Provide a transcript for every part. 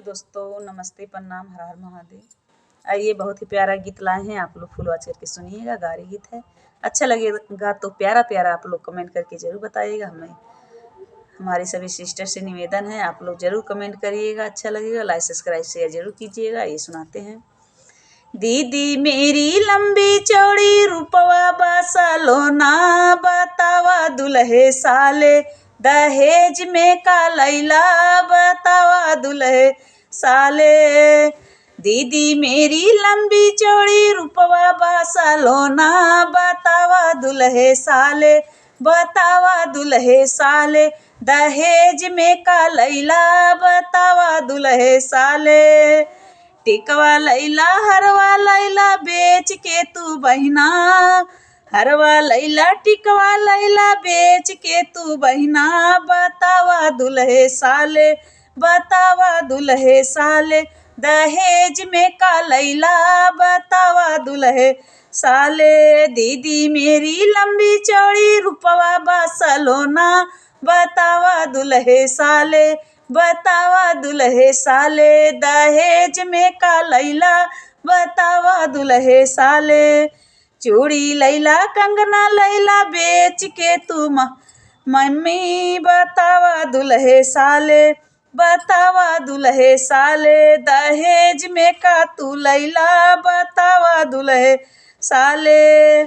दोस्तों नमस्ते, प्रणाम, हर हर महादेव। आइए बहुत ही प्यारा गीत लाए हैं, आप लोग फुल वॉच करके सुनिएगा। गारी गीत है, अच्छा लगेगा तो प्यारा प्यारा आप लोग कमेंट करके ज़रूर बताइएगा। हमें हमारी सभी सिस्टर से निवेदन है, आप लोग ज़रूर कमेंट करिएगा, अच्छा लगेगा। लाइक सब्सक्राइब शेयर जरूर कीजिएगा। ये सुनाते हैं। दीदी मेरी लंबी चौड़ी रूपवा बसलोना, बतावा दुल्हे साले दहेज में का लैला, बतावा दुल्हे साले। दीदी मेरी लंबी चौड़ी रूपवा बसलोना, बतावा दुल्हे साले, बतावा दुल्हे साले दहेज में का लैला, बतावा दुल्हे साले। टिकवा लैला हरवा लैला बेच के तू बहिना, हरवा लैला टिकवा लैला बेच के तू बहिना, बतावा दुल्हे साले, बतावा दुल्हे साले दहेज में का लैला, बतावा दुल्हे साले। दीदी मेरी लंबी चौड़ी रूपवा बसलोना, बतावा दुल्हे साले, बतावा दुल्हे साले दहेज में का लैला, बतावा दुल्हे साले। चूड़ी लैला कंगना लैला बेच के तू मम्मी, बतावा दुल्हे साले, बतावा दुल्हे साले दहेज में का तू लैला, बतावा दुल्हे साले।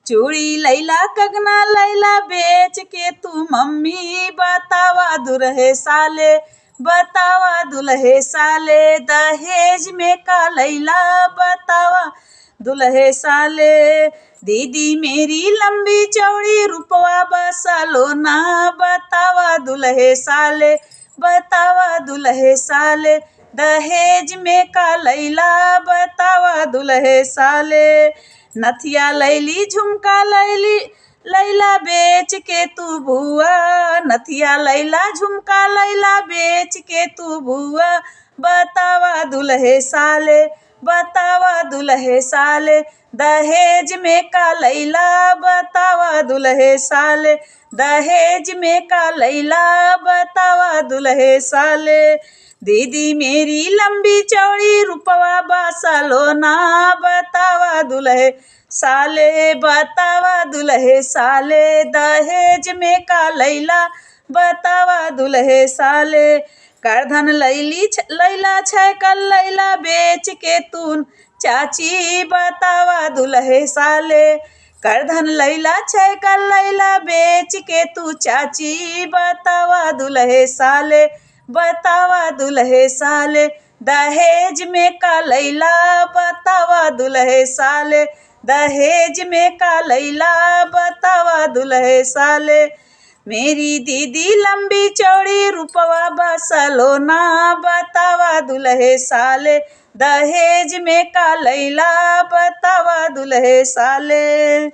चूड़ी लैला कंगना लैला बेच के तू मम्मी, बतावा दुल्हे साले, बतावा दुल्हे साले दहेज में का लैला, बतावा दुल्हे साले। दीदी मेरी लंबी चौड़ी रूपवा बसलोना, बतावा दुल्हे साले, बतावा दुल्हे साले दहेज में का लैला, बतावा दुल्हे साले। नथिया लैली झुमका लैली लैला बेच के तू बुआ, नथिया लैला झुमका लैला बेच के तू बुआ, बतावा दुल्हे साले, बतावा दुल्हे साले दहेज में का लैला, बतावा दुल्हे साले दहेज में का लैला, बतावा दुल्हे साले। दीदी मेरी लंबी चौड़ी रूपवा बसलोना, बतावा दुल्हे साले, बतावा दुल्हे साले दहेज में का लैला, बतावा दुल्हे साले। करधन लैली लैला छैकल लैला बेच के तू चाची, बतावा दुल्हे साले। करधन लैला छैकल लैला बेच के तू चाची, बतावा दुल्हे साले, बतावा दुल्हे साले दहेज में का लैला, बतावा दुल्हे साले दहेज में का लैला, बतावा दुल्हे साले। मेरी दीदी लंबी चौड़ी रूपवा बसलोना, बतावा दुल्हे साले दहेज में का लैला, बतावा दुल्हे साले।